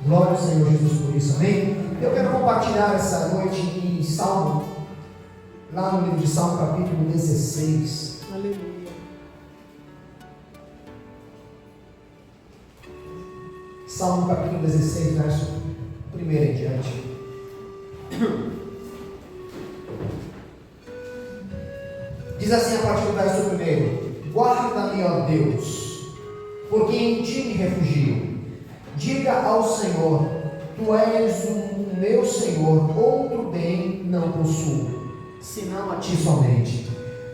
Glória ao Senhor Jesus por isso, amém? Eu quero compartilhar essa noite em Salmo, lá no livro de Salmo, capítulo 16. Aleluia. Salmo capítulo 16, verso 1 em diante. Diz assim a partir do verso 1: Guarda-me, ó Deus, porque em ti me refugio. Diga ao Senhor: Tu és o meu Senhor, outro bem não possuo, senão a ti somente.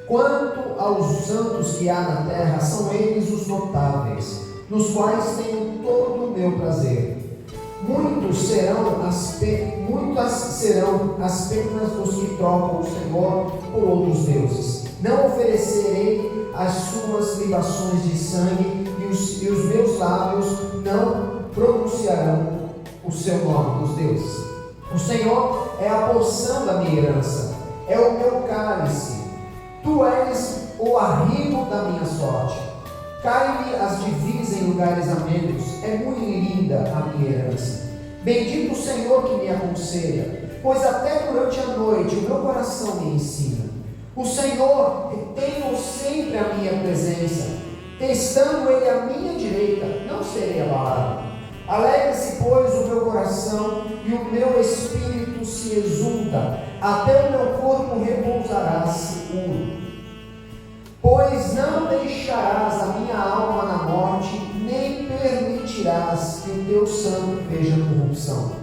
Quanto aos santos que há na terra, são eles os notáveis, nos quais tenho todo o meu prazer. Muitas serão as penas dos que trocam o Senhor por outros deuses. Não oferecerei as suas libações de sangue, e os meus lábios não pronunciarão o seu nome dos deuses. O Senhor é a porção da minha herança, é o meu cálice. Tu és o arrimo da minha sorte. Cai-me as divisas em lugares amenos, é muito linda a minha herança. Bendito o Senhor que me aconselha, pois até durante a noite o meu coração me ensina. O Senhor tem sempre a minha presença, estando Ele à minha direita, não serei abalado. Alegra-se, pois, o meu coração e o meu espírito se exulta, até o meu corpo repousará seguro. Pois não deixarás a minha alma na morte, nem permitirás que o teu santo veja corrupção.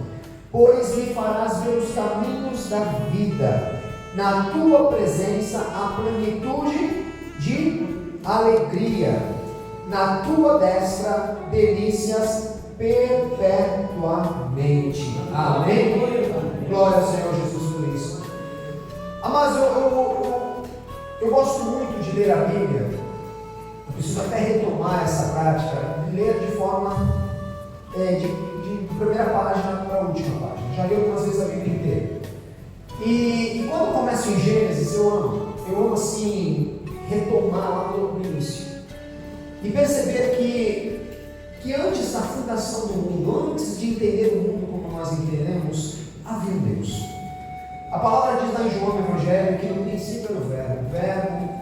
Pois me farás ver os caminhos da vida, na tua presença a plenitude de alegria, na tua destra delícias perpetuamente. Amém? Glória ao Senhor Jesus por isso. Mas eu gosto muito de ler a Bíblia. Eu preciso até retomar essa prática, de ler de forma de primeira página para a última página. Já li algumas vezes a Bíblia inteira. E quando eu começo em Gênesis, eu amo assim, retomar lá no início. E perceber que antes da fundação do mundo, antes de entender o mundo como nós entendemos, havia um Deus. A palavra diz lá em João no Evangelho que no princípio era o Verbo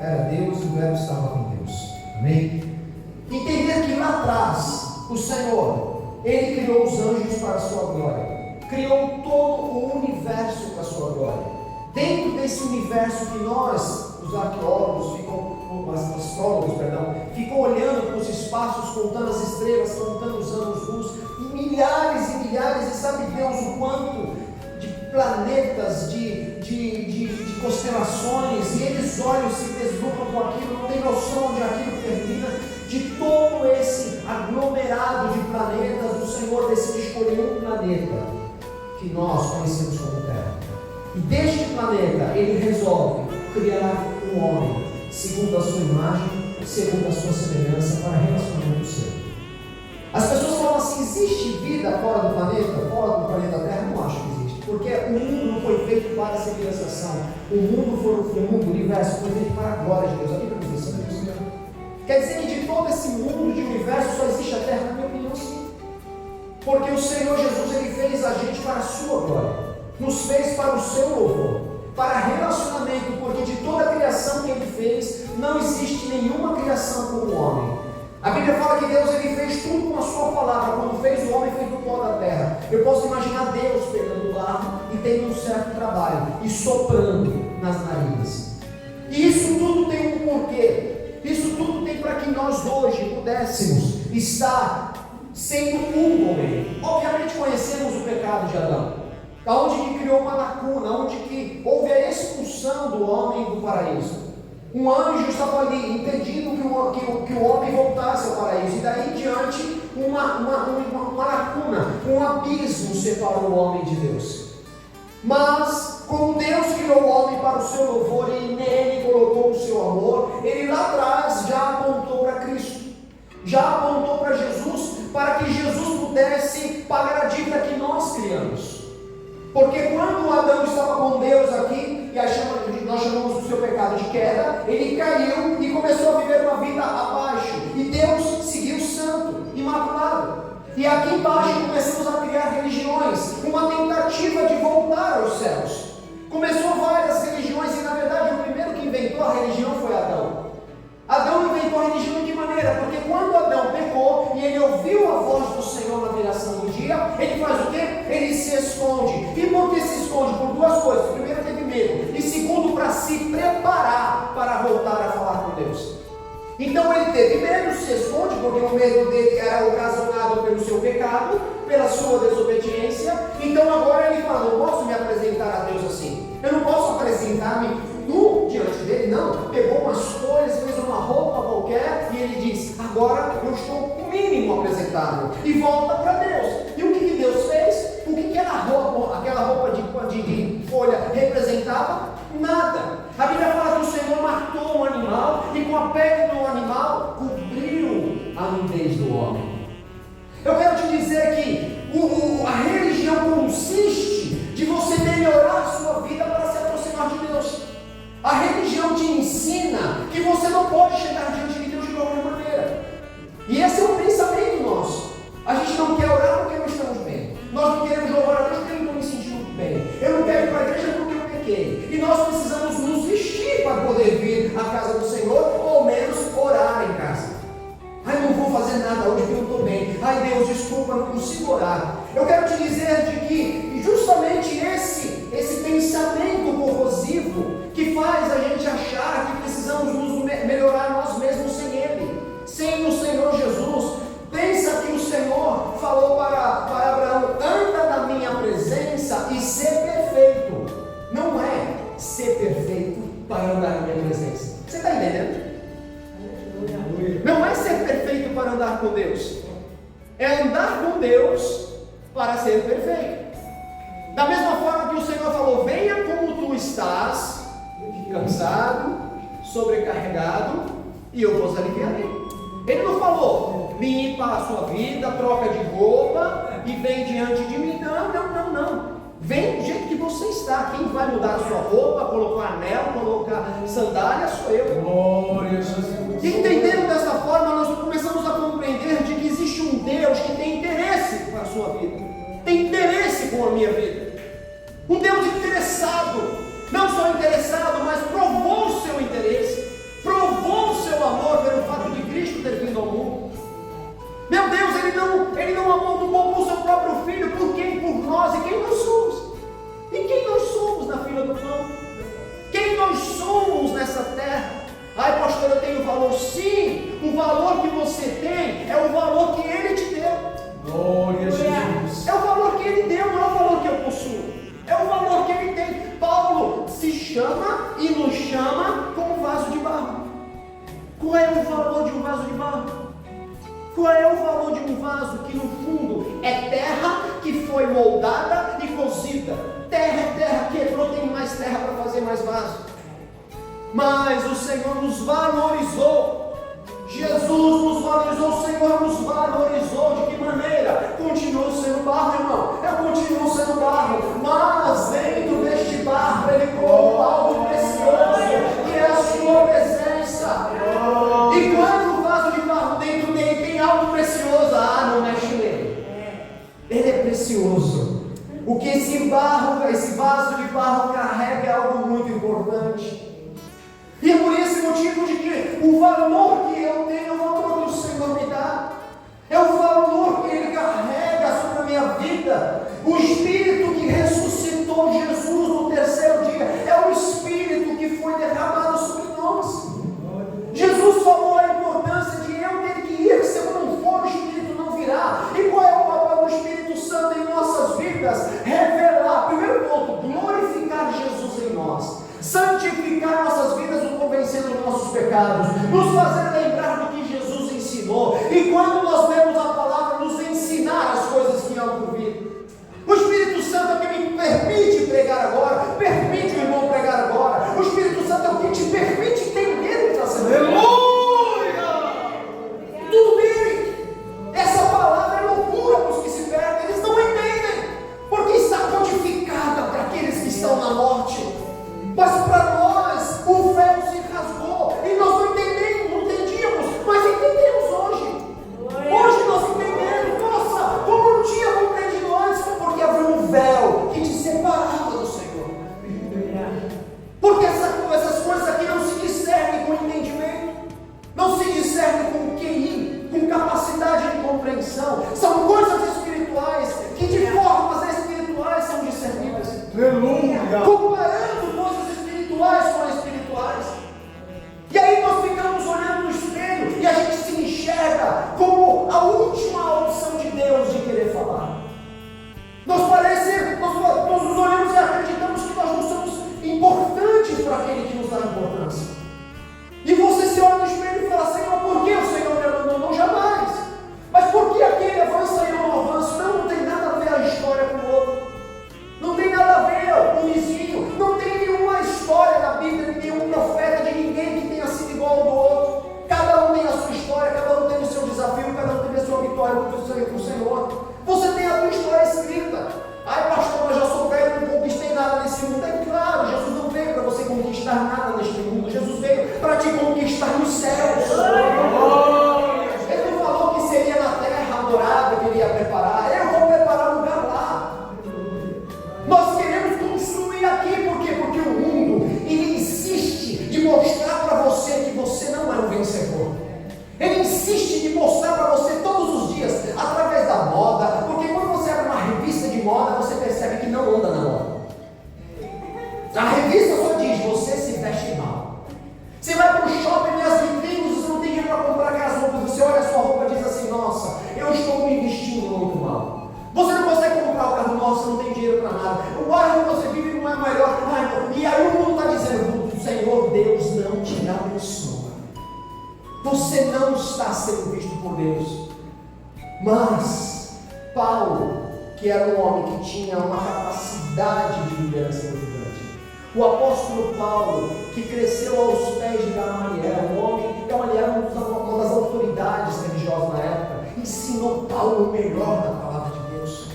era Deus e o Verbo estava com Deus. Amém? Entender que lá atrás, o Senhor, Ele criou os anjos para a sua glória. Criou todo o universo para a sua glória. Dentro desse universo que nós, os arqueólogos, ficam olhando para os espaços, contando as estrelas, contando os anos-luz, milhares e milhares, e sabe Deus o quanto de planetas, de constelações, e eles olham, se deslumbram com aquilo, não tem noção onde aquilo termina. De todo esse aglomerado de planetas, o Senhor decide escolher um planeta que nós conhecemos como Terra. E deste planeta Ele resolve criar um homem segundo a sua imagem, segundo a sua semelhança, para relacionamento seu. As pessoas falam assim: existe vida fora do planeta Terra? Não acho que existe, porque o mundo não foi feito para a civilização. O universo foi feito para a glória de Deus. A Bíblia diz isso. Quer dizer que de todo esse mundo de universo só existe a Terra? Na minha opinião, sim. Porque o Senhor Jesus, Ele fez a gente para a sua glória, nos fez para o seu louvor, para relacionamento, porque de toda a criação que Ele fez, não existe nenhuma criação como o homem. A Bíblia fala que Deus, Ele fez tudo com a sua palavra. Quando fez o homem, fez do pó da terra. Eu posso imaginar Deus pegando o barro e tendo um certo trabalho e soprando nas narinas. E isso tudo tem um porquê. Isso tudo tem para que nós hoje pudéssemos estar sendo um com Ele. Obviamente conhecemos o pecado de Adão, onde que criou uma lacuna, onde que houve a expulsão do homem do paraíso. Um anjo estava ali impedindo que o homem voltasse ao paraíso, e daí em diante uma lacuna, um abismo separou o homem de Deus. Mas como Deus criou o homem para o seu louvor e nele colocou o seu amor, Ele lá atrás já apontou para Cristo, já apontou para Jesus, para que Jesus pudesse pagar a dívida que nós criamos. Porque quando Adão estava com Deus aqui, e nós chamamos o seu pecado de queda, ele caiu e começou a viver uma vida abaixo, e Deus seguiu santo, imaculado. E aqui embaixo começamos a criar a religião foi Adão. Adão inventou a religião de que maneira? Porque quando Adão pecou e ele ouviu a voz do Senhor na viração do dia, ele faz o quê? Ele se esconde. E por que se esconde? Por duas coisas. Primeiro, teve medo. E segundo, para se preparar para voltar a falar com Deus. Então ele teve medo, se esconde, porque o medo dele era ocasionado pelo seu pecado, pela sua desobediência. Então agora ele fala: não posso me apresentar a Deus assim. Eu não posso apresentar-me diante dele, não. Pegou umas folhas, fez uma roupa qualquer e ele diz: agora eu estou o mínimo apresentável, e volta para Deus. E o que Deus fez? O que aquela roupa de folha representava? Nada. A Bíblia fala que o Senhor matou um animal e com a pele do animal cobriu a nudez do homem. Eu quero te dizer que a religião consiste de você melhorar a sua vida para se aproximar de Deus. A religião te ensina que você não pode chegar diante de Deus de qualquer maneira. E esse é o pensamento nosso. A gente não quer orar porque não estamos bem. Nós não queremos louvar a Deus porque eu não estou me sentindo bem. Eu não quero ir para a igreja porque eu pequei. E nós precisamos nos vestir para poder vir à casa do Senhor, ou menos orar em casa. Ai, não vou fazer nada hoje porque eu estou bem. Ai, Deus, desculpa, não consigo orar. Eu quero te dizer de que justamente esse pensamento corrosivo que faz a gente achar que precisamos nos melhorar nós mesmos sem Ele, sem o Senhor Jesus. Pensa que o Senhor falou para Abraão: anda na minha presença e ser perfeito. Não é ser perfeito para andar na minha presença. Você está entendendo? Não é ser perfeito para andar com Deus. É andar com Deus para ser perfeito. Da mesma forma que o Senhor falou: venha como tu estás, cansado, sobrecarregado, e eu vos aliviarei. Ele não falou: limpa a sua vida, troca de roupa e vem diante de mim. Não. Vem do jeito que você está. Quem vai mudar a sua roupa, colocar anel, colocar sandália, sou eu. Glória a Jesus. E entendendo dessa forma, nós começamos a compreender de que existe um Deus que tem interesse com a sua vida, tem interesse com a minha vida. Um Deus interessado, não só interessado, mas provou o seu interesse, provou o seu amor pelo fato de Cristo ter vindo ao mundo. Meu Deus, Ele não amou, não poupou o seu próprio Filho. Por quem? Por nós. E quem nós somos? E quem nós somos na fila do pão? Quem nós somos nessa terra? Ai, pastor, eu tenho valor. Sim, o valor que você tem é o valor que Ele te deu. Glória a Jesus. É o valor que Ele deu, não é o valor que eu possuo. É o valor que Ele tem. Paulo se chama e nos chama como vaso de barro. Qual é o valor de um vaso de barro? Qual é o valor de um vaso que no fundo é terra que foi moldada e cozida? Terra é terra, quebrou, tem mais terra para fazer mais vaso. Mas o Senhor nos valorizou. Jesus nos valorizou, o Senhor nos valorizou. De que maneira? Continuo sendo barro, irmão. Eu continuo sendo barro, mas dentro deste barro Ele colocou algo precioso, que é a sua presença. E quando o vaso de barro dentro dele tem algo precioso, não mexe nele. Ele é precioso. O que esse vaso de barro carrega é algo muito importante. E é por esse motivo de que o valor que eu tenho, o valor que o Senhor me dá, é o valor que Ele carrega sobre a minha vida. O Espírito que ressuscitou Jesus no terceiro dia é o Espírito que foi derramado sobre nós. Jesus falou a importância de eu ter que ir, se eu não for, o Espírito não virá. E qual é o papel do Espírito Santo em nossas vidas? Revelar, primeiro ponto, glorificar Jesus em nós, santificar nossas vidas, nos convencendo dos nossos pecados, nos fazer lembrar do que Jesus ensinou, e quando nós lemos a palavra, nos ensinar as coisas que hão por vir. O Espírito Santo é o que me permite pregar agora, permite o irmão pregar agora. O Espírito Santo é o que te permite entender o que está sendo. Aleluia! Tudo bem. Essa palavra é loucura para os que se perdem, eles não entendem, porque está codificada para aqueles que estão na morte. Mas para nós, o véu se rasgou e nós não entendemos, compreensão. São coisas espirituais que de formas espirituais são discernidas. Aleluia! Comparando coisas espirituais com espirituais. E aí nós ficamos olhando no espelho e a gente se enxerga como a última opção de Deus de querer falar. Nós nos olhamos e acreditamos que nós não somos importantes para aquele que nos dá importância. E você se olha no espelho e fala: Senhor, por que o Senhor me abandonou? Jamais. Mas por que aquele avança e eu não avanço? Não tem nada a ver a história com o outro. Não tem nada a ver o vizinho. Não tem nenhuma história na Bíblia, nenhum profeta de ninguém que tenha sido igual ao do outro. Cada um tem a sua história, cada um tem o seu desafio, cada um tem a sua vitória com o Senhor. Você tem a tua história escrita. Ai, pastor, mas já sou velho, não conquistei nada nesse mundo. É claro, Jesus não veio para você conquistar nada neste mundo. Jesus veio para te conquistar nos céus. Ele não falou que seria na terra adorável que ele ia preparar. Eu vou preparar um lugar lá. Nós queremos construir aqui, por quê? Porque o mundo, ele insiste de mostrar para você que você não é um vencedor. Ele insiste de mostrar para você todos os dias, através da moda, porque quando você abre uma revista de moda, você percebe que não anda na moda. A revista só diz: você se veste mal. Você vai para o shopping, vê as vitrines, você não tem dinheiro para comprar aquelas roupas, você olha a sua roupa e diz assim: nossa, eu estou me vestindo muito mal. Você não consegue comprar o carro, nossa, não tem dinheiro para nada. O bairro que você vive não é melhor. E aí o mundo está dizendo: o Senhor Deus não te abençoa. Você não está sendo visto por Deus. Mas Paulo, que era um homem que tinha uma capacidade de liderança muito grande, o apóstolo Paulo, que cresceu aos pés de Gamaliel, um homem, Gamaliel era uma das autoridades religiosas na época, ensinou Paulo o melhor da palavra de Deus.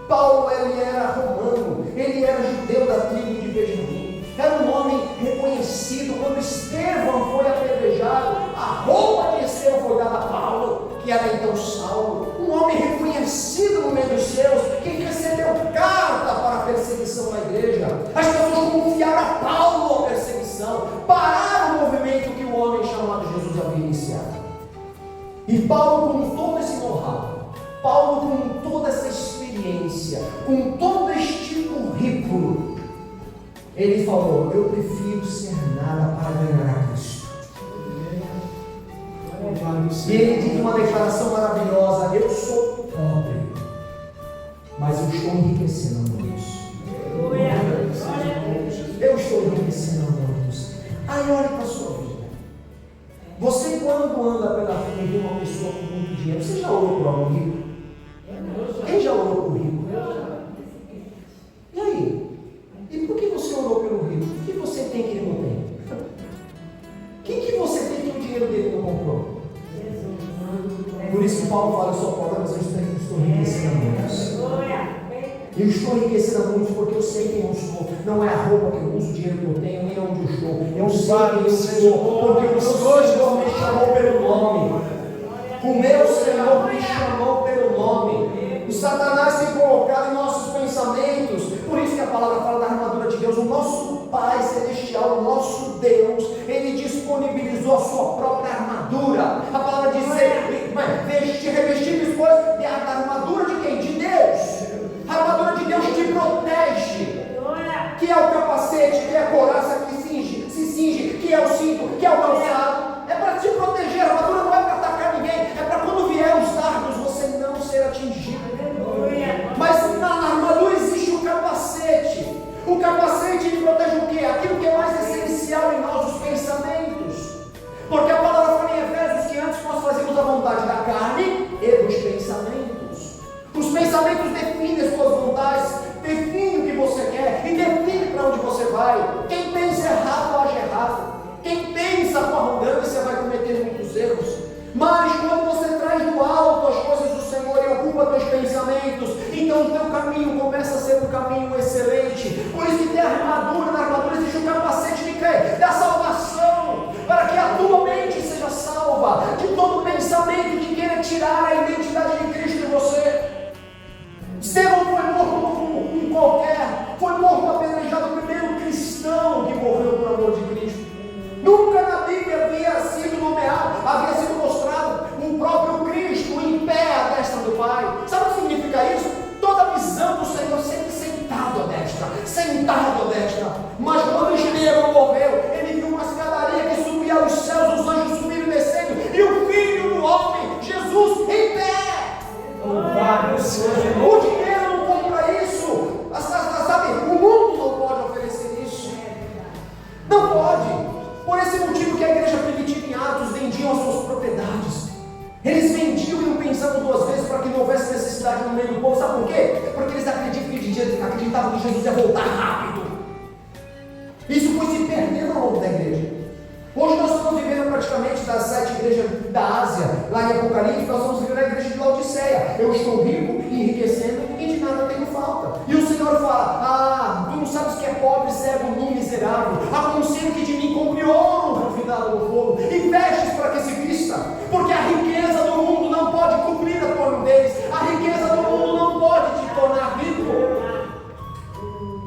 Paulo, ele era romano, ele era judeu da tribo de Benjamim. Era um homem reconhecido. Quando Estevão foi apedrejado, a roupa de Estevão foi dada a Paulo, que era então Saulo. Um homem reconhecido no meio dos seus, que recebeu carta para a perseguição na igreja. As pessoas confiaram a Paulo a perseguição, pararam o movimento que o homem chamado Jesus havia iniciado. E Paulo, com todo esse know-how, Paulo, com toda essa experiência, com todo este currículo, ele falou: eu prefiro ser nada para ganhar a Cristo. E ele diz uma declaração maravilhosa: eu sou pobre, mas eu estou enriquecendo a muitos. Eu estou enriquecendo a muitos. Aí olhe para a sua vida. Você, quando anda pela vida e vê uma pessoa com muito dinheiro, você já orou por algum rico? Quem já orou por rico? E aí? E por que você orou pelo rico? O que você tem que ele não tem? O que você tem que o dinheiro dele não comprou? Por isso que Paulo fala: eu sou pobre, mas eu estou enriquecendo a muitos. Eu estou enriquecendo a muitos porque eu sei quem eu sou. Não é a roupa que eu uso, o dinheiro que eu tenho, nem onde eu estou. Eu sei quem eu sou, porque o Senhor me chamou pelo nome. O meu Senhor me chamou pelo nome. O Satanás tem colocado em nossos pensamentos. Por isso que a palavra fala da armadura de Deus. O nosso Pai Celestial, o nosso Deus, Ele disponibilizou a sua própria armadura. A palavra diz: revestidos da armadura de quem? De Deus. A armadura de Deus te protege. Que é o capacete, que é a couraça que se cinge, que é o cinto, que é o calçado. É para te proteger. A armadura não é para atacar ninguém, é para quando vier os dardos você não ser atingido. Mas na armadura existe o capacete. O capacete ele protege o quê? Aquilo que é mais essencial em nós, os pensamentos. Porque a palavra fala em Efésios que antes nós fazíamos a vontade da carne e dos pensamentos. Os pensamentos definem as suas vontades, definem o que você quer e definem para onde você vai. Quem pensa errado, age errado. Quem pensa com arrogância vai cometer muitos erros. Mas quando você traz do alto as coisas do Senhor e ocupa teus pensamentos, então o teu caminho começa a ser um caminho excelente. Por isso que tem a armadura, na armadura existe o capacete de quê? Da salvação, para que a tua mente seja salva de todo pensamento que queira tirar a identidade de Cristo de você. Estevão foi morto como um qualquer, foi morto apedrejado, o primeiro cristão que morreu por amor de Cristo. Nunca na Bíblia havia sido nomeado, havia sido mostrado um próprio Cristo em pé à destra O dinheiro não compra isso. Sabe, o mundo não pode oferecer isso. Não pode. Por esse motivo que a igreja primitiva em Atos vendiam as suas propriedades. Eles vendiam e não pensavam duas vezes para que não houvesse necessidade no meio do povo. Sabe por quê? Porque eles acreditavam que Jesus ia voltar rápido. Isso foi se perdendo ao longo da igreja. Hoje nós estamos vivendo praticamente das 7 igrejas da Ásia, lá em Apocalipse, nós estamos vivendo a igreja de Laodiceia. Eu estou rico e enriquecendo e de nada tenho falta. E o Senhor fala: tu não sabes que é pobre, cego, nu, miserável. Aconselho que de mim compre ouro refinado no fogo e vestes para que se vista, porque a riqueza do mundo não pode cobrir a tua nudez, a riqueza do mundo não pode te tornar rico.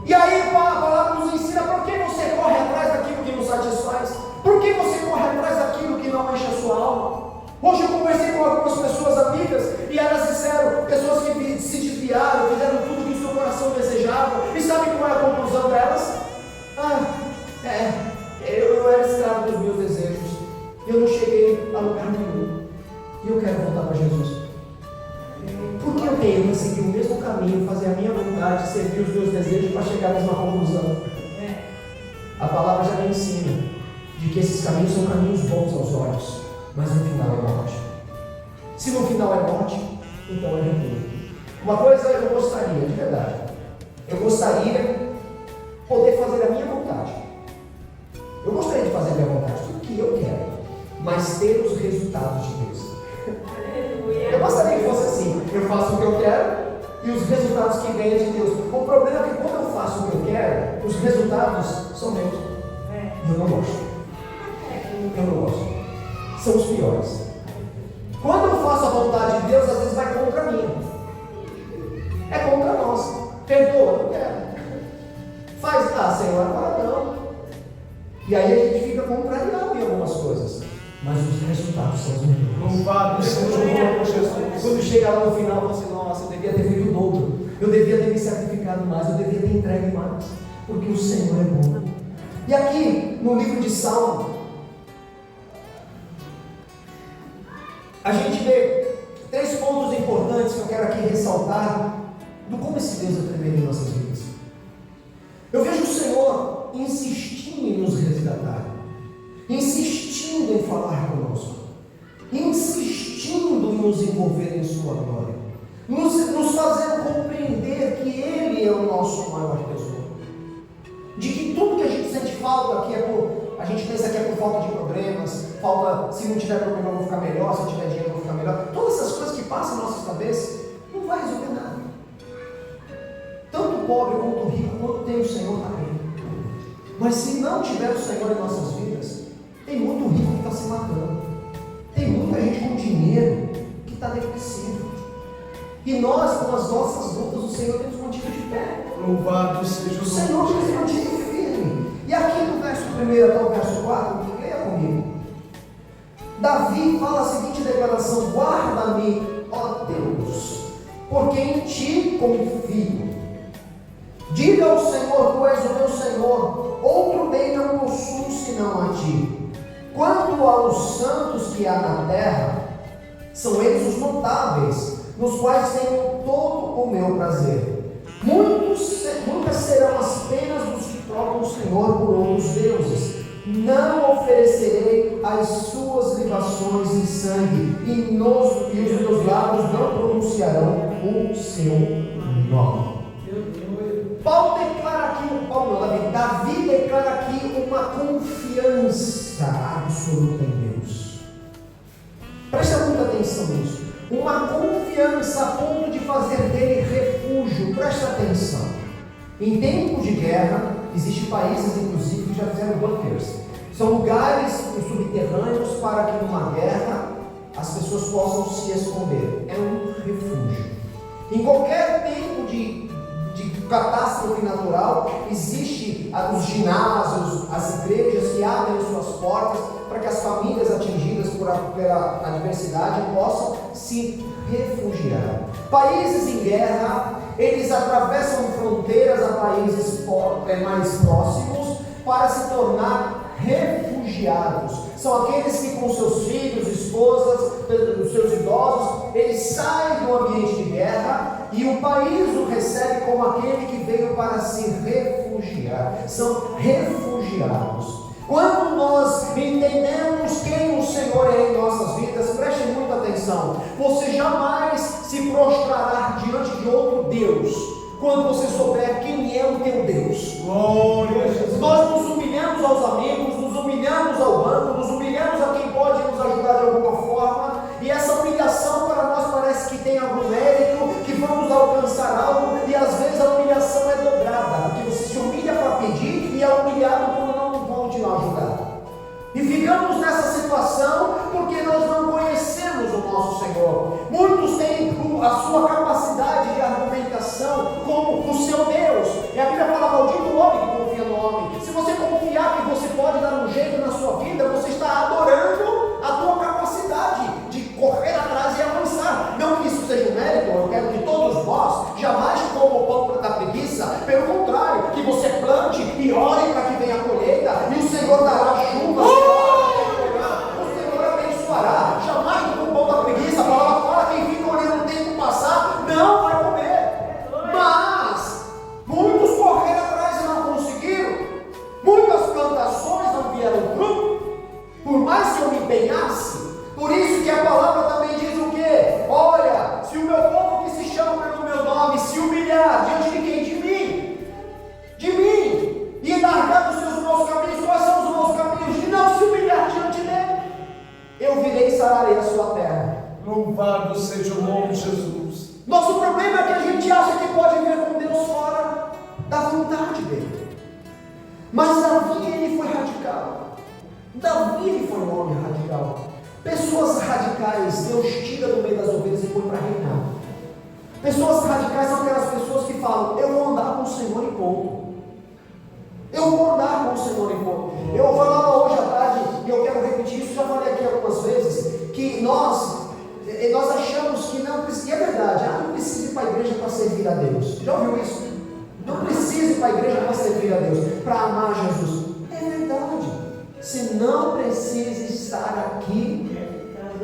E aí a palavra nos ensina por que você corre atrás daquilo que nos satisfaz. Por que você corre atrás daquilo que não enche a sua alma? Hoje eu conversei com algumas pessoas amigas e elas disseram, pessoas que se desviaram, fizeram tudo que o seu coração desejava. E sabe qual é a conclusão delas? Eu era escravo dos meus desejos. Eu não cheguei a lugar nenhum. E eu quero voltar para Jesus. Porque eu tenho que seguir o mesmo caminho, fazer a minha vontade, servir os meus desejos para chegar à mesma conclusão. A palavra já me ensina de que esses caminhos são caminhos bons aos olhos, mas no final é morte. Se no final é morte, então é retorno. Uma coisa eu gostaria, de verdade, eu gostaria de poder fazer a minha vontade. Eu gostaria de fazer a minha vontade, tudo que eu quero, mas ter os resultados de Deus. Eu gostaria que fosse assim, eu faço o que eu quero e os resultados que vêm de Deus. O problema é que quando eu faço o que eu quero, os resultados são meus. E eu não gosto. Eu não gosto. São os piores. Quando eu faço a vontade de Deus, às vezes vai contra a minha. É contra nós. Perdoa, não quero. Faz, Senhor, agora não. E aí a gente fica contrariado em algumas coisas. Mas os resultados são os melhores. Louvado seja o nome de Jesus. Quando chega lá no final, você, nossa, eu devia ter feito o dobro. Eu devia ter me sacrificado mais. Eu devia ter entregue mais. Porque o Senhor é bom. E aqui, no livro de Salmo, a gente vê 3 pontos importantes que eu quero aqui ressaltar do como esse Deus é tremendo em nossas vidas. Eu vejo o Senhor insistindo em nos resgatar, insistindo em falar conosco, insistindo em nos envolver em sua glória, nos fazendo compreender que Ele é o nosso maior tesouro, de que tudo que a gente sente falta aqui a gente pensa que é por falta de problemas, falta, se não tiver problema eu vou ficar melhor, se tiver dinheiro eu vou ficar melhor. Todas essas coisas que passam em nossas cabeças, não vai resolver nada. Tanto o pobre quanto o rico, quando tem o Senhor, está bem. Mas se não tiver o Senhor em nossas vidas, tem muito rico que está se matando. Tem muita gente com dinheiro que está depressivo. E nós, com as nossas lutas, o Senhor tem nos mantido de pé. Louvado seja o Senhor tem nos mantido firme. E aqui no verso 1 até o verso 4, leia comigo. Davi fala a seguinte declaração: guarda-me, ó Deus, porque em ti confio. Diga ao Senhor, tu és o meu Senhor, outro bem não possuo senão a ti. Quanto aos santos que há na terra, são eles os notáveis, nos quais tenho todo o meu prazer. Muitas serão as penas dos que trocam o Senhor por outros deuses. Não oferecerei as suas libações em sangue, e os meus lábios não pronunciarão o seu nome. Davi declara aqui uma confiança absoluta em Deus. Presta muita atenção nisso. Uma confiança a ponto de fazer dele refúgio. Presta atenção. Em tempos de guerra, existem países inclusive que já fizeram bunkers. São lugares subterrâneos para que numa guerra as pessoas possam se esconder. É um refúgio. Em qualquer tempo de catástrofe natural, existe os ginásios, as igrejas que abrem suas portas para que as famílias atingidas pela adversidade possam se refugiar. Países em guerra, eles atravessam fronteiras a países mais próximos para se tornar refugiados. São aqueles que com seus filhos, esposas, os seus idosos, eles saem do ambiente de guerra o país o recebe como aquele que veio para se refugiar. São refugiados. Quando nós entendemos quem o Senhor é em nossas vidas, preste muita atenção, você jamais se prostrará diante de outro Deus, quando você souber quem é o teu Deus. Glória a Jesus. Nós nos humilhamos aos amigos, nos humilhamos ao banco, nos humilhamos a quem pode nos ajudar de alguma forma, e essa humilhação para nós parece que tem algum mérito, que vamos alcançar algo, e às vezes a humilhação é dobrada, porque você se humilha para pedir e é humilhado quando não vão te ajudar. E ficamos nessa situação porque nós não conhecemos o nosso Senhor. Muitos têm a sua capacidade de argumentação como o seu Deus. E a Bíblia fala: maldito o homem que confia no homem. Se você confiar que você pode dar um jeito na sua vida, você está adorando a tua capacidade de correr atrás e avançar. Não que isso seja um mérito, eu quero que todos nós jamais comam o pão da preguiça. Pelo contrário, que você plante e ore para que venha a colheita, e o Senhor dará chuva. Jamais com o pão da preguiça, a palavra fala: quem fica olhando o tempo passar, não vai comer. Mas muitos correram atrás e não conseguiram. Muitas plantações não vieram fruto, por mais que eu me empenhasse. Por isso que a palavra também diz o quê? Olha, se o meu povo que se chama pelo meu nome se humilhar diante de quem? De mim, e largar dos seus maus caminhos. Quais são os maus caminhos? De não se humilhar diante dele, eu virei e sararei a sua terra. Louvado seja o nome de Jesus. Nosso problema é que a gente acha que pode viver com Deus fora da vontade dele. Mas Davi, ele foi radical. Davi, ele foi um homem radical. Pessoas radicais, Deus tira do meio das ovelhas e põe para reinar. Pessoas radicais são aquelas pessoas que falam: eu vou andar com o Senhor e ponto. Eu vou andar com o Senhor em pouco. Eu falava hoje à tarde, e eu quero repetir isso, já falei aqui algumas vezes, que nós achamos que não precisa, e é verdade, não precisa ir para a igreja para servir a Deus. Já ouviu isso? Não precisa ir para a igreja para servir a Deus, para amar Jesus. É verdade. Você não precisa estar aqui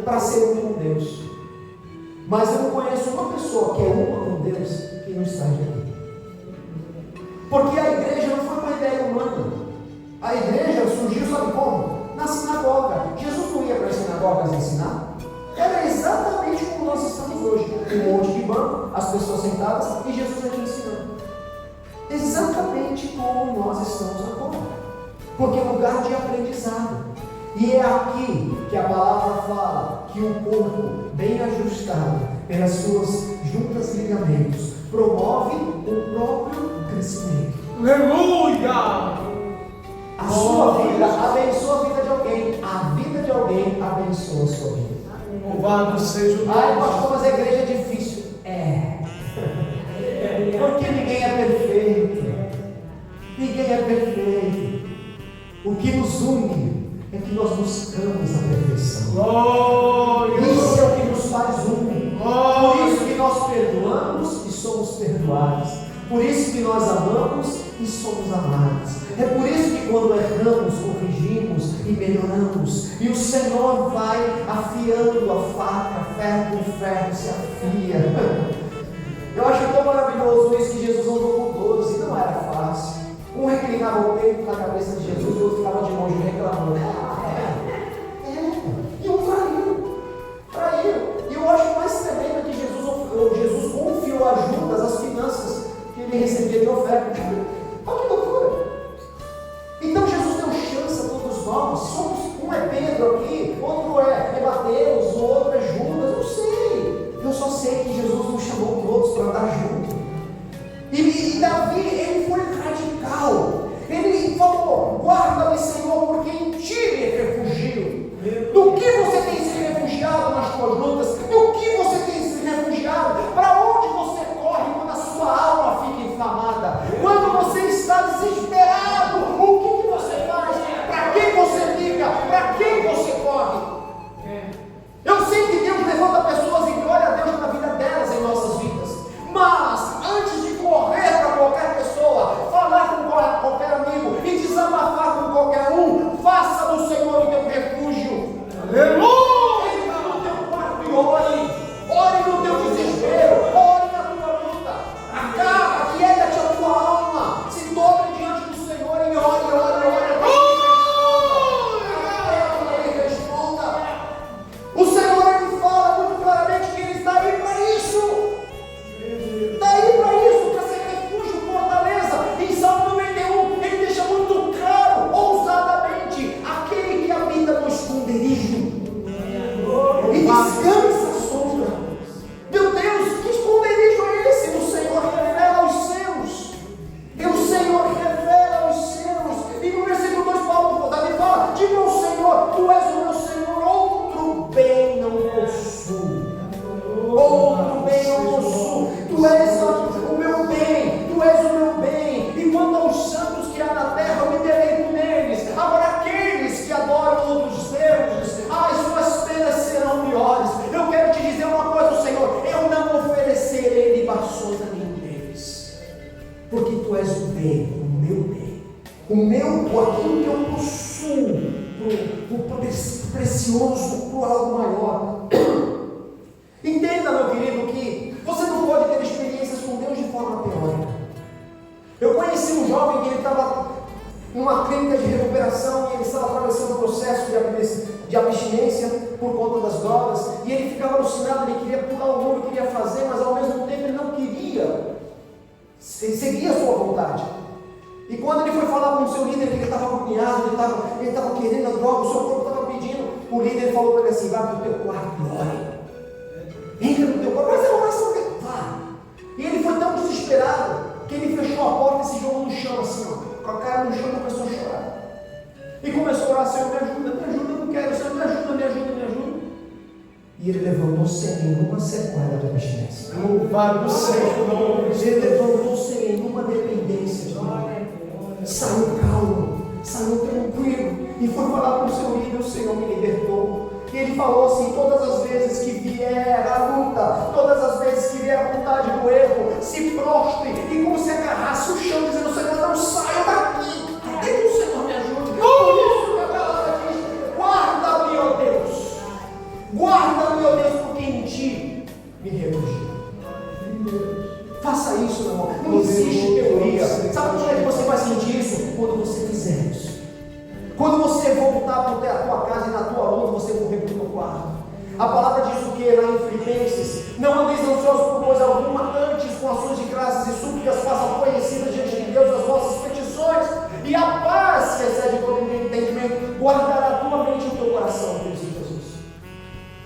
para ser um com Deus. Mas eu não conheço uma pessoa que é uma com Deus que não está aqui. Porque a igreja não foi uma ideia humana. A igreja surgiu, sabe como? Na sinagoga. Jesus não ia para as sinagogas ensinar. Era exatamente como nós estamos hoje. Um monte de banco, as pessoas sentadas e Jesus aqui ensinando. Exatamente como nós estamos agora. Porque é um lugar de aprendizado. E é aqui que a palavra fala que o corpo, bem ajustado pelas suas juntas e ligamentos, promove o próprio crescimento. Aleluia! A sua vida abençoa a vida de alguém. A vida de alguém abençoa a sua vida. Louvado seja o Deus. Ai, pastor, mas a igreja é difícil. Porque ninguém é perfeito. Ninguém é perfeito. O que nos une é que nós buscamos a perfeição. Isso é o que nos faz um. Por isso que nós perdoamos e somos perdoados. Por isso que nós amamos e somos amados. É por isso que quando erramos, corrigimos e melhoramos. E o Senhor vai afiando a faca, ferro com ferro se afia. Eu acho tão maravilhoso isso que Jesus andou por 12, não era fácil. Um reclinava o peito na cabeça de Jesus e o outro ficava de longe reclamando. E um traiu. E eu acho mais tremendo que Jesus confiou a Judas as finanças que ele recebia de oferta. Olha que loucura! Então Jesus deu chance a todos nós. Um é Pedro aqui, outro é Mateus, o outro é Judas, não sei. Eu só sei que Jesus nos chamou todos para andar junto. E Davi, ele foi radical. Ele falou: guarda-me, Senhor, porque em ti me aquilo que eu possuo para o precioso, para algo maior. Entenda, meu querido, que você não pode ter experiências com Deus de forma teórica. Eu conheci um jovem que ele estava numa clínica de recuperação e ele estava atravessando um processo de abstinência por conta das drogas, e ele ficava alucinado, ele queria pular o muro, queria fazer, mas ao mesmo tempo ele não queria seguir a sua vontade. E quando ele foi falar com o seu líder que ele estava agoniado, ele estava querendo a droga, o seu corpo estava pedindo, o líder falou para ele assim: vai para o teu quarto e ore. Entra no teu quarto, mas é uma oração, vai. E ele foi tão desesperado que ele fechou a porta e se jogou no chão assim, ó, com a cara no chão, e começou a chorar. E começou a orar: Senhor, me ajuda, eu não quero, Senhor, me ajuda, me ajuda, me ajuda. E ele levantou sem nenhuma sequela de abstinência. Louvado Senhor. Ele levantou sem nenhuma dependência de Deus. Saiu calmo, saiu tranquilo e foi falar com o seu líder. O Senhor me libertou. E ele falou assim: todas as vezes que vier a luta, todas as vezes que vier a vontade do erro, se prostre e como se agarrasse o chão, dizendo: Senhor, não saia daqui, até que o Senhor me ajude. Por isso que a palavra diz: guarda-me, ó Deus, guarda-me, ó Deus, porque em ti me refugio. Faça isso, meu irmão. Não existe teoria. Sabe quando é que você vai sentir isso? Quando você fizer isso. Quando você voltar para a tua casa e na tua luta você morrer para o teu quarto. A palavra diz o que lá em Filipenses? Não andeis ansiosos por coisa alguma, antes com ações de graças e súplicas façam conhecidas diante de Deus as vossas petições, e a paz que excede todo entendimento guardará a tua mente e o teu coração, Cristo Jesus.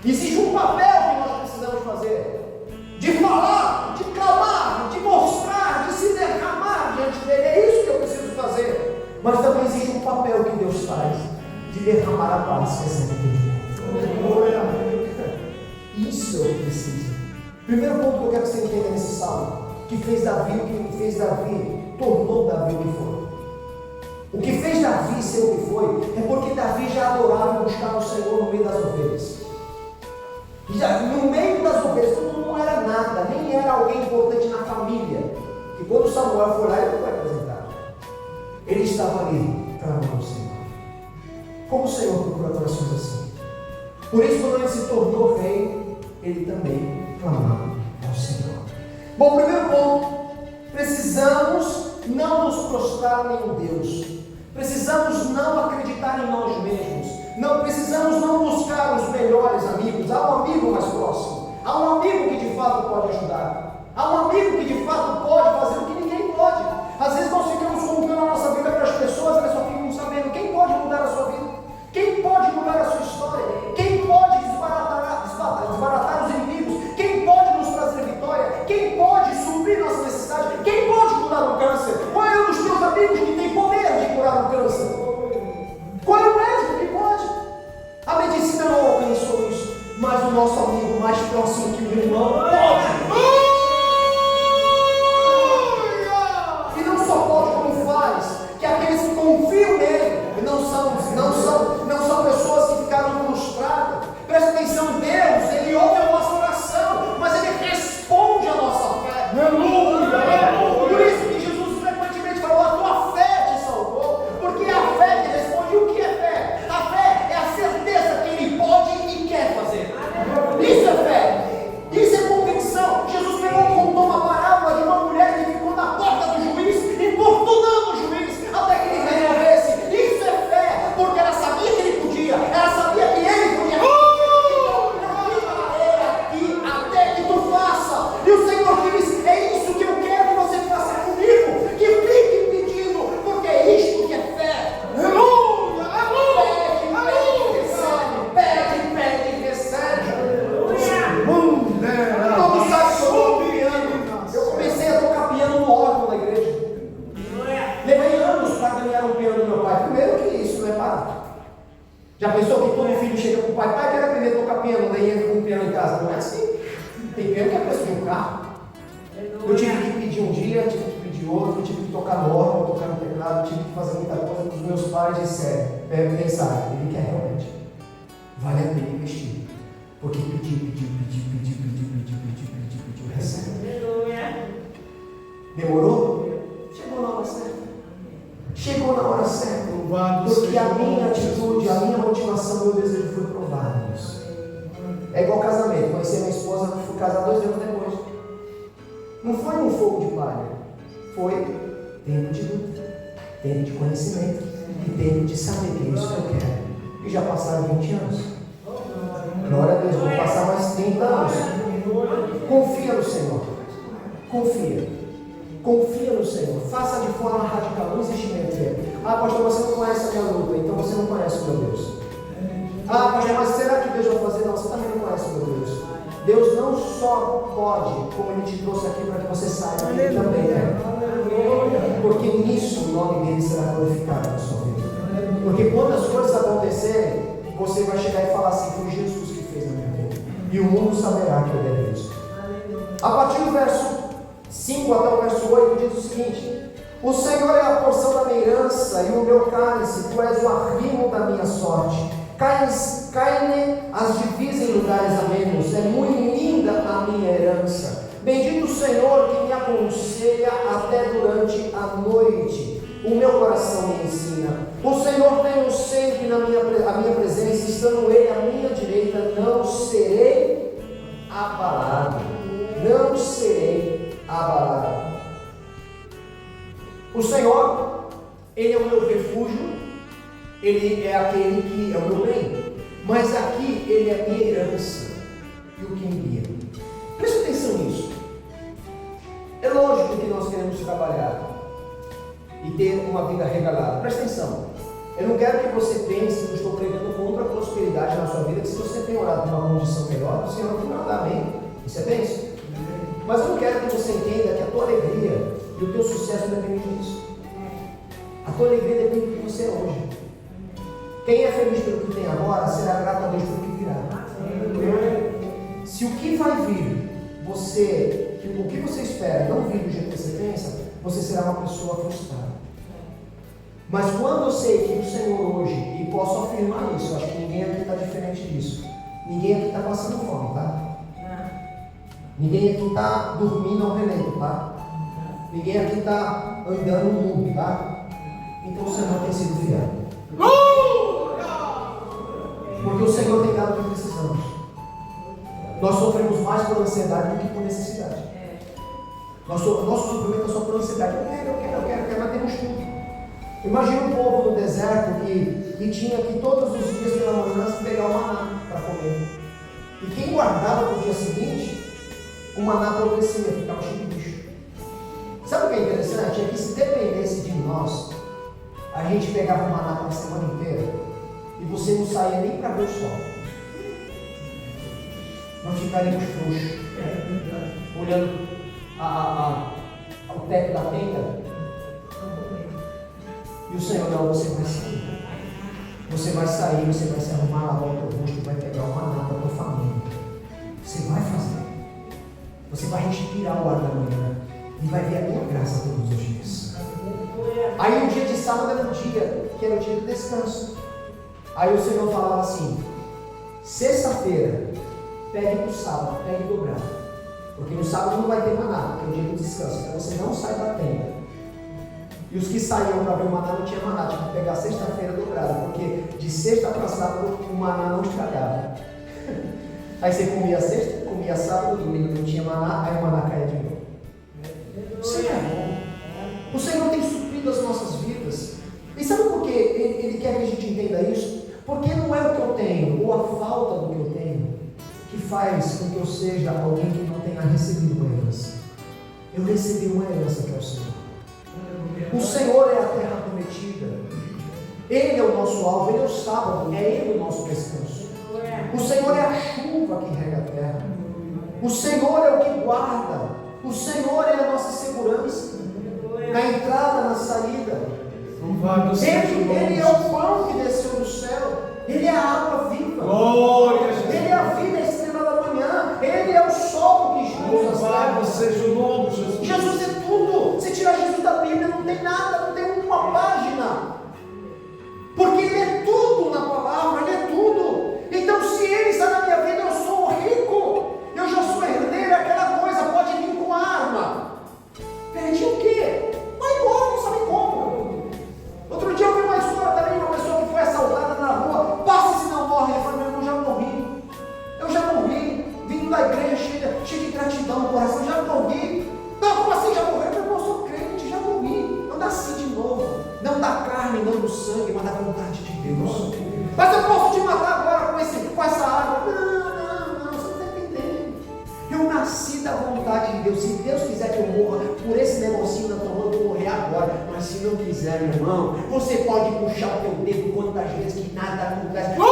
Existe um papel que nós precisamos fazer. De falar, de clamar, de mostrar, de se derramar diante dele. É isso que eu preciso fazer. Mas também existe um papel que Deus faz, de derramar a paz que excede entendimento. Isso eu preciso. Primeiro ponto que eu quero que você entenda nesse salmo, que fez Davi, o que fez Davi, tornou Davi o que foi. O que fez Davi ser o que foi, é porque Davi já adorava e buscava o Senhor no meio das ovelhas. Já no meio das ovelhas, todo não era nada, nem era alguém importante na família. E quando Samuel foi lá, ele não foi apresentado. Ele estava ali para amar o Senhor. Como o Senhor procura corações assim? Por isso, quando ele se tornou rei, ele também clamava ao Senhor. Bom, primeiro ponto: precisamos não nos prostrar em Deus. Precisamos não acreditar em nós mesmos. Não precisamos não buscar os melhores amigos. Há um amigo mais próximo. Há um amigo que de fato pode ajudar. Há um amigo que de fato pode fazer o que ninguém pode. Às vezes nós ficamos contando a nossa vida para as pessoas, elas só ficam sabendo. Quem pode mudar a sua vida? Quem pode mudar a sua história? Quem pode desbaratar os inimigos? Quem pode nos trazer vitória? Quem pode suprir nossa necessidade? Quem pode curar o câncer? Qual é um dos teus amigos que tem poder de curar o câncer? Qual é o médico que pode? A medicina não alcançou isso, mas o nosso amigo mais próximo que o irmão pode. E não só pode, como faz. Que aqueles que confiam nele não são pessoas que ficaram frustradas. Presta atenção, Deus, ele ouve a nossa oração, mas ele responde a nossa fé. Aleluia! Por isso que Jesus frequentemente falou: a tua fé te salvou, porque a fé que responde. O que é fé? A fé é a certeza que ele pode e quer fazer. Isso é fé. Isso é convicção. Jesus contou uma parábola de uma mulher que ficou na porta do juiz, importunando o juiz até que ele resolvesse. Isso é fé, porque ela sabia que ele podia, ela sabia que ele podia. Até que tu faça. E o Senhor diz: é isso que eu quero que você faça comigo, que fique pedindo, porque é isto que é fé. Aleluia, aleluia, pede, recebe. Todos sabem que eu toco piano. Eu comecei a tocar piano no órgão da igreja. Levei anos para ganhar um piano do meu pai. Primeiro que isso não é barato. Já pensou que todo filho chega com o pai: pai, quero aprender a tocar piano, daí entra com um piano em casa? Não é assim. Tem piano que é preço de um carro. Eu tive que pedir um dia, tive que pedir outro, tive que tocar no órgão, tocar no teclado, tive que fazer muita coisa. Os meus pais disseram, pensaram: ele quer realmente, vale a pena investir. Porque pediu, recebe. Demorou? Chegou na hora certa. Chegou na hora certa. que a minha atitude, a minha motivação, meu desejo foi provado nisso. É igual casamento. Conheci minha esposa, fui casar 2 anos depois. Não foi um fogo de palha, foi tempo de luta, tempo de conhecimento e tempo de saber que é isso que eu quero. E já passaram 20 anos. Glória a Deus, vou passar mais 30 anos. Confia no Senhor. Confia. Confia no Senhor. Faça de forma radical. Não existe meio termo. Ah, pastor, você não conhece a minha luta, então você não conhece o meu Deus. Ah, pastor, mas será que Deus vai fazer? Não, você também não conhece o meu Deus. Deus não só pode, como Ele te trouxe aqui para que você saiba, Ele também quer. Porque nisso o nome dele será glorificado na sua vida. Porque quando as coisas acontecerem, você vai chegar e falar assim: foi Jesus que fez na minha vida. E o mundo saberá que Ele é Deus. A partir do verso 5 até o verso 8 diz o seguinte: o Senhor é a porção da minha herança e o meu cálice, tu és o arrimo da minha sorte. Caem-lhe as divisas em lugares amenos, é muito linda a minha herança. Bendito o Senhor que me aconselha até durante a noite. O meu coração me ensina. O Senhor tem sempre a minha presença, estando Ele à minha direita, não serei abalado. Não serei abalado. O Senhor, Ele é o meu refúgio, Ele é aquele que é o meu bem, mas aqui Ele é a minha herança e o que me guia. Preste atenção nisso. É lógico que nós queremos trabalhar e ter uma vida regalada. Preste atenção. Eu não quero que você pense que eu estou pregando contra a prosperidade na sua vida, que se você tem orado por uma condição melhor, o Senhor vai dar, amém. Isso é bênção. Mas eu não quero que você entenda que a tua alegria e o teu sucesso dependem disso. A tua alegria depende do que você é hoje. Quem é feliz pelo que tem agora, será grato a Deus pelo que virá. Se o que vai vir, o que você espera não vir do jeito que você pensa, você será uma pessoa frustrada. Mas quando eu sei que o Senhor hoje, e posso afirmar isso, eu acho que ninguém aqui está diferente disso. Ninguém aqui está passando fome, tá? Ninguém aqui está dormindo ao relento, tá? Ninguém aqui está andando no mundo, tá? Então o Senhor tem sido fiel. Porque o Senhor tem dado o que precisamos. Nós sofremos mais por ansiedade do que por necessidade. Nosso sofrimento é só por ansiedade. Eu quero, mas temos tudo. Imagina um povo no deserto que tinha que todos os dias pela manhã pegar o maná para comer. E quem guardava para o dia seguinte, o maná apodrecia, ficava cheio de bicho. Sabe o que é interessante? É que se dependesse de nós, a gente pegava o maná para a semana inteira e você não saía nem para ver o sol. Nós ficaríamos frouxos, olhando ao teto da tenda. E o Senhor não, você vai sair. Você vai sair, você vai se arrumar, lavar o teu rosto, vai pegar o maná da tua família. Você vai fazer. Você vai respirar o ar da manhã e vai ver a minha graça todos os dias. Aí o dia de sábado era o dia que era o dia do descanso. Aí o Senhor falava assim: sexta-feira, pegue para o sábado, pegue dobrado. Porque no sábado não vai ter maná, porque é o dia do descanso. Então você não sai da tenda. E os que saíam para ver o maná não tinha maná, tinha que pegar sexta-feira dobrada, porque de sexta para sábado o maná não estragava. Aí você comia sexta, comia sábado, domingo não tinha maná, aí o maná caía de novo. O Senhor é bom. O Senhor tem suprido as nossas vidas. E sabe por que Ele quer que a gente entenda isso? Porque não é o que eu tenho, ou a falta do que eu tenho, que faz com que eu seja alguém que não tenha recebido uma herança. Eu recebi uma herança que é o Senhor. O Senhor é a terra prometida. Ele é o nosso alvo, Ele é o sábado, é Ele o nosso descanso. O Senhor é a chuva que rega a terra. O Senhor é o que guarda. O Senhor é a nossa segurança na entrada, na saída. Ele é o pão que desceu do céu. Ele é a água viva. Ele é a vida, a estrela da manhã. Ele é o sol que expulsa as trevas. Seja o nome de Jesus. Jesus é tudo. Se tirar Jesus da Bíblia, não tem nada, não tem uma página. Porque Ele é tudo na palavra, Ele é tudo. Então, se Ele está na minha vida, eu sou rico. Eu já sou herdeiro, aquela coisa pode vir com arma. Perdi o quê? Vai embora, não sabe como. Outro dia eu vi uma história também de uma pessoa que vindo da igreja cheio de gratidão no coração, já morri. Não, como assim já morreu? Eu sou crente, já morri. Eu nasci de novo. Não da carne, não do sangue, mas da vontade de Deus. Mas eu posso te matar agora com essa água. Não, você não está entendendo. Eu nasci da vontade de Deus. Se Deus quiser que eu morra por esse negocinho na tua mão, eu vou morrer agora. Mas se não quiser, meu irmão, você pode puxar o teu dedo quantas vezes que nada acontece. Você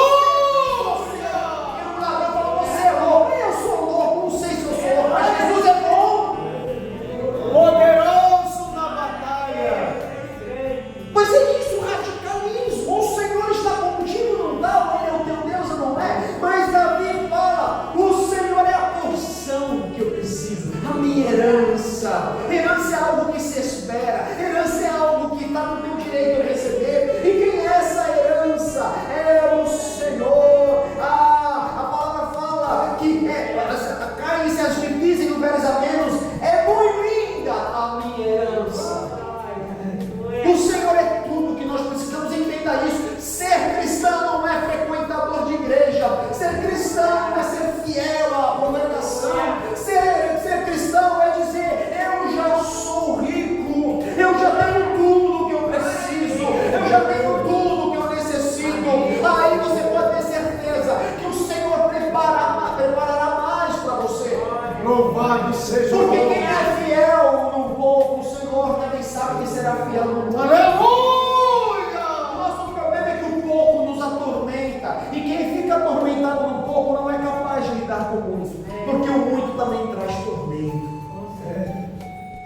é louco. Eu sou louco, não sei se eu sou louco, mas Jesus é bom. Poderoso na batalha. Mas é isso, radicalismo. O Senhor está contigo, não está? Ele é o teu Deus, não é? Mas Davi fala: o Senhor é a porção que eu preciso, a minha herança. Herança é algo que se espera, herança é algo que está no teu direito de receber. E quem é essa herança? É o Senhor. A palavra fala que caem-se as divisem no veres a menos. É muito linda a minha herança. O Senhor é tudo que nós precisamos, entenda isso. Ser cristão não é frequentador de igreja. Ser cristão é ser fiel à congregação. Ser cristão é dizer: eu já sou rico, eu já tenho tudo que eu preciso, eu já tenho tudo que eu necessito. Aí você pode ter certeza que o Senhor preparará mais para você. Louvado seja o Porque nome. quem é fiel no pouco, o Senhor também sabe que será fiel no muito. Aleluia! Nosso problema é que o pouco nos atormenta. E quem fica atormentado no pouco não é capaz de lidar com o muito. Porque o muito também traz tormento.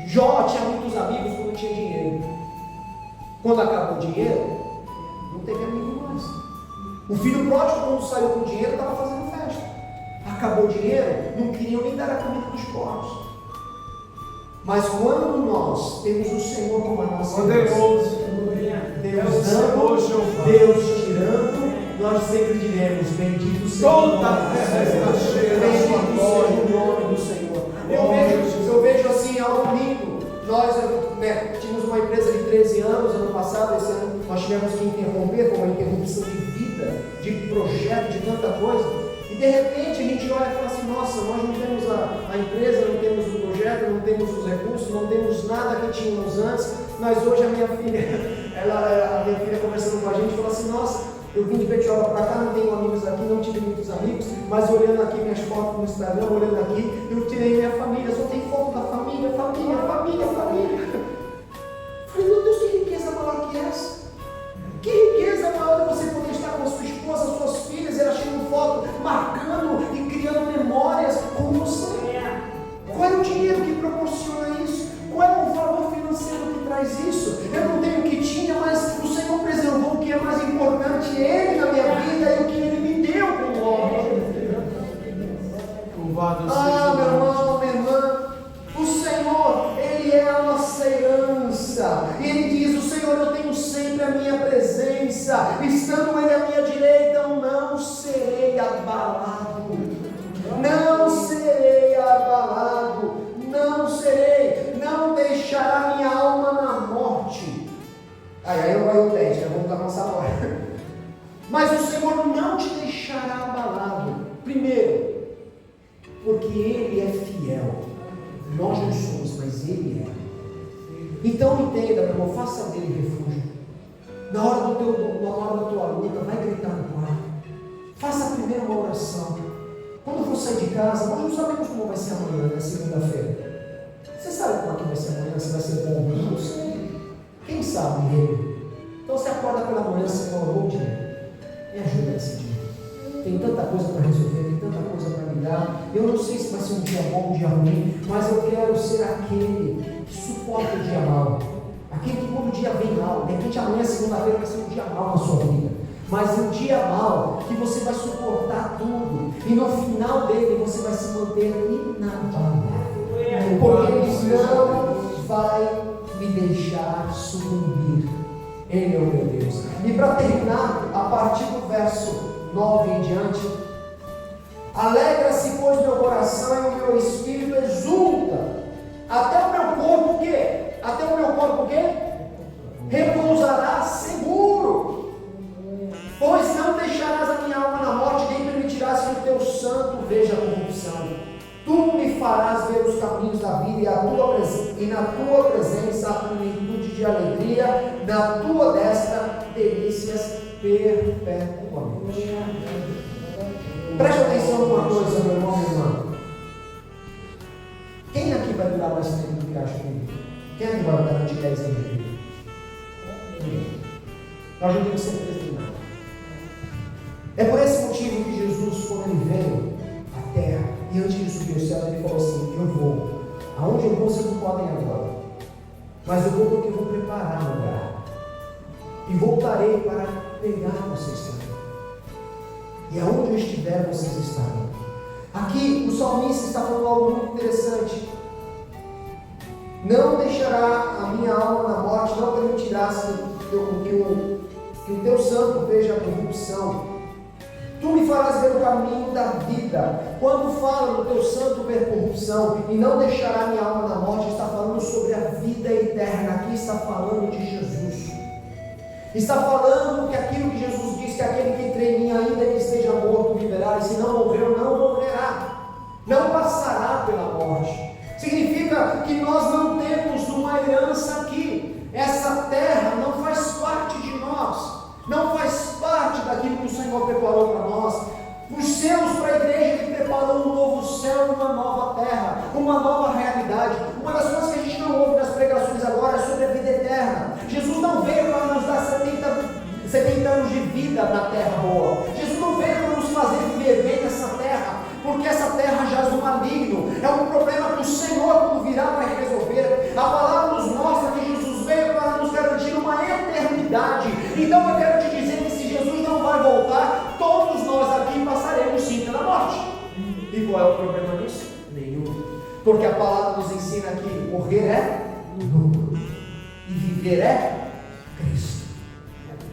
Jó tinha muitos amigos quando tinha dinheiro. Quando acabou o dinheiro, não teve amigo mais. O filho pródigo, quando saiu com o dinheiro, estava fazendo festa. Acabou o dinheiro, não queriam nem dar a comida dos porcos. Mas quando nós temos o Senhor como a nossa Poderoso. Deus dando, Deus tirando, nós sempre diremos: bendito seja o nome do Senhor. Bendito seja o nome do Senhor. Eu vejo assim algo lindo. Nós tínhamos uma empresa de 13 anos, ano passado, esse ano nós tivemos que interromper com uma interrupção de vida, de projeto, de tanta coisa. E de repente a gente olha e fala assim: nossa, nós não temos a empresa, não temos o projeto, não temos os recursos, não temos nada que tínhamos antes. Mas hoje a minha filha, a minha filha conversando com a gente, falou assim: nossa, eu vim de Betiola para cá, não tenho amigos aqui, não tive muitos amigos, mas olhando aqui minhas fotos no Instagram, olhando aqui, eu tirei minha família, só tem foto da família. Falei: meu Deus, que riqueza maior que essa? Que riqueza maior de você poder estar com a sua esposa, suas filhas, elas tirando foto, marcando e criando memórias com você. Qual é o dinheiro que proporciona isso? Qual é o valor financeiro que traz isso? Eu não tenho o que tinha, mas o Senhor preservou o que é mais importante, Ele na minha vida e o que Ele me deu como obra. Louvado seja o Meu nome. irmão, minha irmã, o Senhor, Ele é a nossa herança. Ele diz: o Senhor, eu tenho sempre a minha presença, estando Ele à minha direita, eu não serei abalado. Não serei abalado, não deixará minha alma na morte. Aí não vai o teste, vamos dar nossa hora. Mas o Senhor não te deixará abalado. Primeiro, porque Ele é fiel. Nós não somos, mas Ele é. Então entenda, meu irmão, faça dele refúgio. Na hora da tua luta, vai gritar no quarto. Faça primeiro uma oração. Quando for sair de casa, nós não sabemos como vai ser amanhã, na segunda-feira. Você sabe como é que vai ser amanhã? Se vai ser bom ou não? Não sei. Quem sabe Ele? Então você acorda pela manhã e você fala: bom dia, me ajuda nesse dia. Tem tanta coisa para resolver, tem tanta coisa para lidar. Eu não sei se vai ser um dia bom, um dia ruim, mas eu quero ser aquele que suporta o dia mal. Aquele que quando o dia vem mal, de repente amanhã, segunda-feira, vai ser um dia mal na sua vida. Mas um dia mal que você vai suportar tudo. E no final dele você vai se manter inabalável. Porque Ele não vai me deixar sucumbir. Ele é o meu Deus. E para terminar, a partir do verso 9 em diante: alegra-se, pois, meu coração e o meu espírito exulta. Até o meu corpo o quê? Até o meu corpo o quê? Repousará seguro. Pois não deixarás a minha alma na morte, nem permitirás que o teu santo veja a corrupção. Tu me farás ver os caminhos da vida, e na tua presença a plenitude de alegria, na tua destra delícias perpetuamente. Preste atenção numa coisa, meu irmão e minha irmã. Quem aqui vai durar mais tempo do que acha comigo? Quem aqui vai garantir 10 anos de vida? Nós já devemos ser predestinados. É por esse motivo que Jesus, quando ele veio à terra, e antes de subir aos céus, ele falou assim: eu vou. Aonde eu vou, vocês não podem ir agora. Mas eu vou porque eu vou preparar um lugar. E voltarei para pegar vocês também. E aonde eu estiver, vocês estarão. Aqui o salmista está falando algo muito interessante. Não deixará a minha alma na morte, não permitirás que o teu santo veja a corrupção. Tu me farás ver o caminho da vida. Quando fala do teu santo ver corrupção e não deixará minha alma na morte, está falando sobre a vida eterna. Aqui está falando de Jesus. Está falando que aquilo que Jesus diz, que aquele que crê em mim, ainda que esteja morto, viverá, e se não morreu, não morrerá, não passará pela morte. Significa que nós não temos uma herança aqui. Essa terra não faz parte de nós, não faz parte daquilo que o Senhor preparou para nós. Os céus, para a igreja, Ele preparou um novo céu e uma nova terra, uma nova realidade. Uma das coisas que a gente não ouve nas pregações agora é sobre a vida eterna. Jesus não veio para nos dar 70 anos de vida na terra boa. Jesus não veio para nos fazer viver bem nessa terra, porque essa terra jaz no maligno. É um problema que o Senhor, quando virá, vai resolver. A palavra nos mostra que Jesus veio para nos garantir uma eternidade. Então eu quero te dizer que se Jesus não vai voltar, todos nós aqui passaremos sim pela morte. E qual é o problema nisso? Nenhum. Porque a palavra nos ensina que morrer é lucro e viver é Cristo.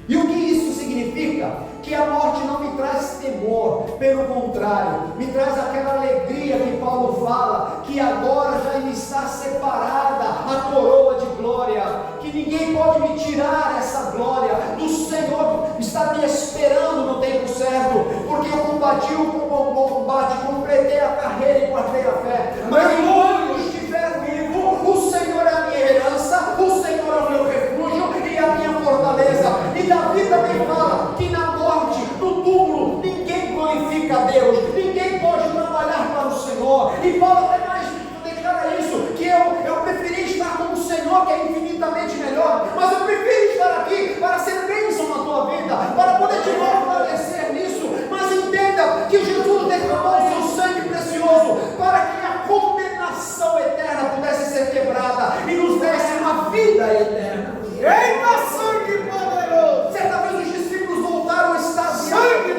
E o que isso significa? Que a morte não me traz temor, pelo contrário, me traz aquela alegria que Paulo fala, que agora já me está separada a coroa de glória, que ninguém pode me tirar essa glória, do Senhor está me esperando no tempo certo, porque eu combati o bom combate, completei a carreira e guardei a fé, mas enquanto eu estiver vivo, o Senhor é a minha herança, o Senhor é o meu refúgio e a minha fortaleza. E Davi também fala que na morte, no túmulo, ninguém glorifica a Deus, ninguém pode trabalhar para o Senhor. E Paulo até mais declara isso, que eu preferi estar com o Senhor, que é infinitamente melhor, mas eu prefiro estar aqui para ser bênção na tua vida, para poder te fortalecer nisso. Mas entenda que Jesus derramou o seu sangue precioso para que a condenação eterna pudesse ser quebrada e nos desse uma vida eterna. Eita, sangue poderoso! Certa vez os discípulos voltaram extasiados,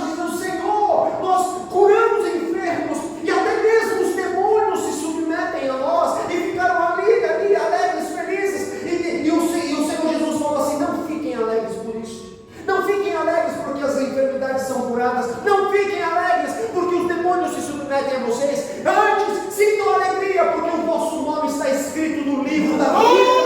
dizendo: Senhor, nós curamos enfermos e até mesmo os demônios se submetem a nós, e ficaram ali alegres, felizes. E o Senhor Jesus falou assim: não fiquem alegres por isso, não fiquem alegres porque as enfermidades são curadas, não fiquem alegres porque os demônios se submetem a vocês, antes sintam alegria porque o vosso nome está escrito no livro da vida.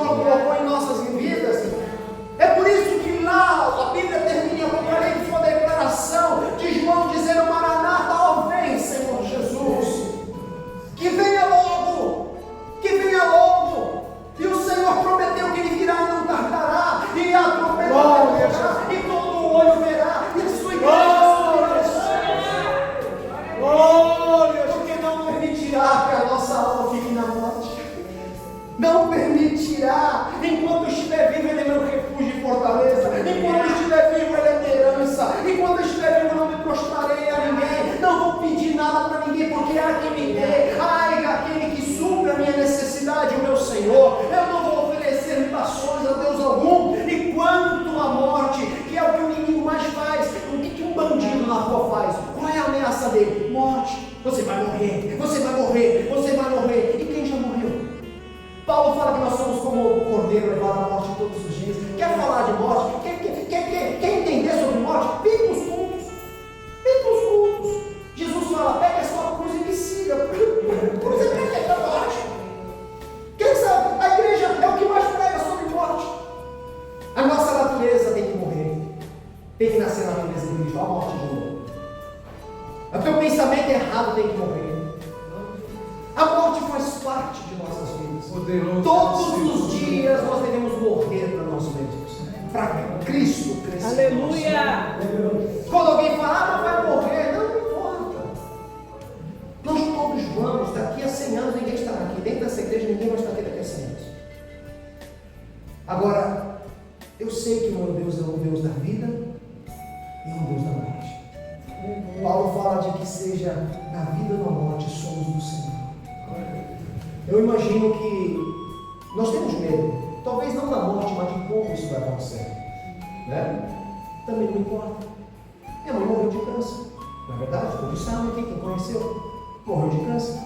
Colocou em nossas vidas. É por isso que lá a Bíblia termina em Apocalipse com a declaração de João dizendo: Maranata, ó vem, Senhor Jesus, que venha logo, que venha logo. E o Senhor prometeu que Ele virá e não tardará, e a trombeta tocará, e todo olho verá, e a sua igreja se glória, porque não permitirá que a nossa alma fique na morte. Não permitirá. Enquanto estiver vivo, Ele é meu refúgio e fortaleza. Enquanto estiver vivo, Ele é minha herança. Enquanto estiver vivo, não me prostrarei a ninguém. Não vou pedir nada para ninguém, porque há quem me dê. Ai, aquele que supra a minha necessidade, o meu Senhor. Eu não vou oferecer limitações a Deus algum. E quanto à morte, que é o que o inimigo mais faz, o que um bandido na rua faz? Qual é a ameaça dele? Morte. Você vai morrer, você vai morrer, você vai morrer. E quem já morreu? Paulo fala que nós somos como o cordeiro levado à morte todos os dias. Quer falar de morte? Quer entender sobre morte? Vem para os cultos. Vem para os cultos. Jesus fala: pega a sua cruz e me siga. Cruz é para morte. Quem sabe? A igreja é o que mais prega sobre morte. tem que nascer na natureza de Cristo, a morte de novo. O teu pensamento errado tem que morrer. A morte faz parte de nossas vidas. Todos os dias nós devemos morrer para nós mesmos, para Cristo crescer. Aleluia! Quando alguém fala, não vai morrer, não importa. Nós todos vamos, daqui a 100 anos ninguém estará aqui. Dentro dessa igreja ninguém vai estar aqui daqui a 100 anos. Agora, eu sei que o meu Deus é o Deus da vida e é o Deus da morte. Paulo fala de que seja na vida ou na morte somos do Senhor. Eu imagino que nós temos medo, talvez não da morte, mas de como isso vai acontecer, né? Também não importa. Minha mãe morreu de câncer, não é verdade? Todos sabem aqui, quem conheceu, morreu de câncer.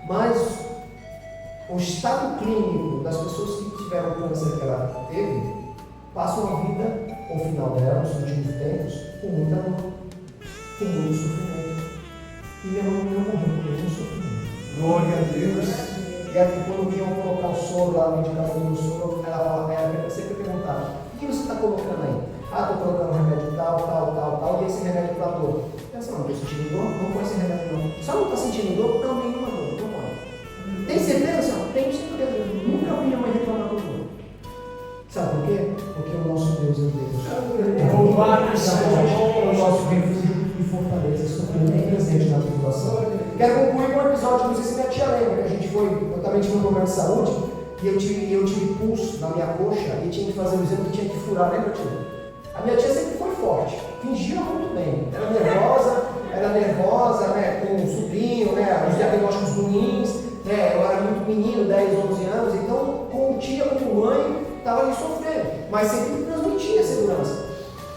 Mas o estado clínico das pessoas que tiveram o câncer que ela teve, passam a vida, ao final dela, nos últimos tempos, com muita dor, com muito sofrimento. E minha mãe não morreu com muito sofrimento. Glória a Deus. E aqui, quando vinham colocar o soro lá, o medicamento no soro, ela sempre perguntava: o que você está colocando aí? Ah, estou colocando remédio tal, e esse remédio para dor. Pensa, não estou sentindo dor? Não põe esse remédio não. Só não está sentindo dor? Não, nenhuma dor, não põe. Tem certeza, senhor? Tenho certeza. Nunca vi minha mãe reclamar com dor. Sabe por quê? Porque o nosso Deus é Deus. Louvado seja o nosso refúgio e fortaleza. Estou bem presente na tribulação. Quero concluir com um episódio, não sei se minha tia lembra, que a gente foi, eu também tive um problema de saúde, e eu tive pulso na minha coxa, e tinha que fazer um exame que tinha que furar, lembra, tia? A minha tia sempre foi forte, fingia muito bem, era nervosa, né, com um sobrinho, né, os diagnósticos ruins, né, eu era muito menino, 10, 11 anos, então, com tia, com mãe, estava ali sofrendo, mas sempre transmitia segurança.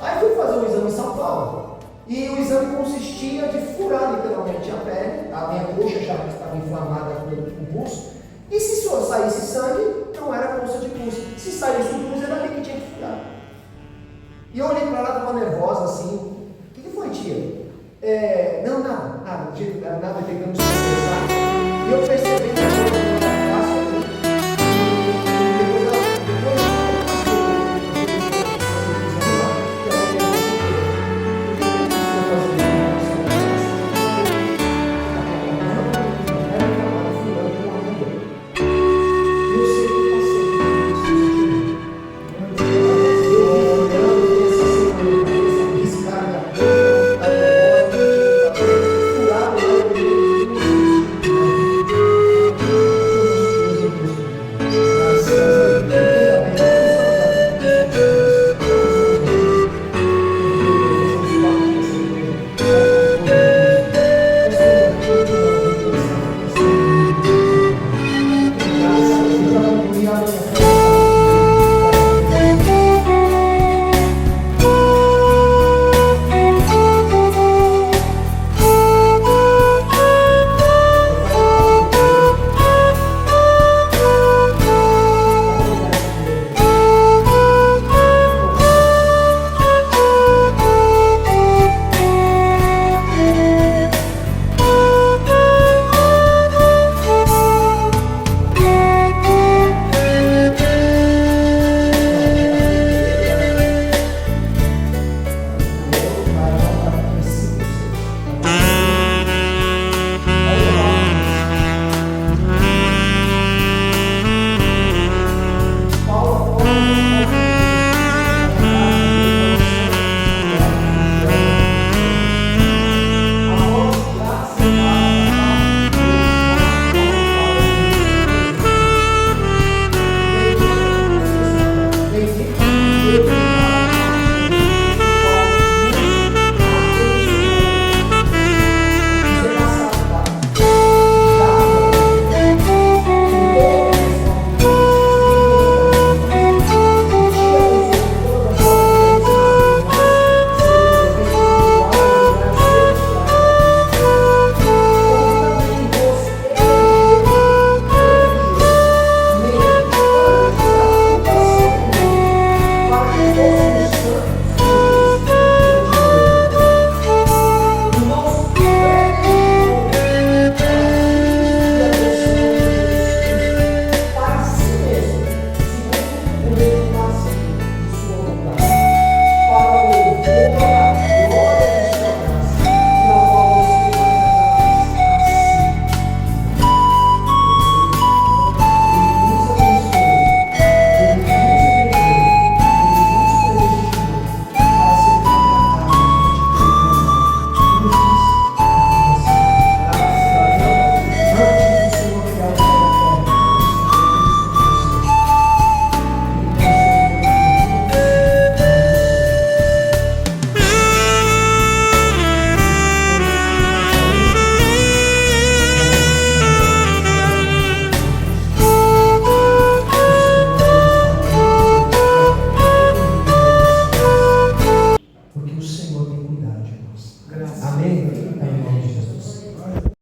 Aí fui fazer um exame em São Paulo, e o exame consistia de furar literalmente a pele, a minha coxa já estava inflamada com o pulso, e se só saísse sangue, não era bolsa de pulso. Se saísse o pulso, era ali que tinha que furar. E eu olhei para ela, estava nervosa assim. O que foi, tia? Não, nada, tentando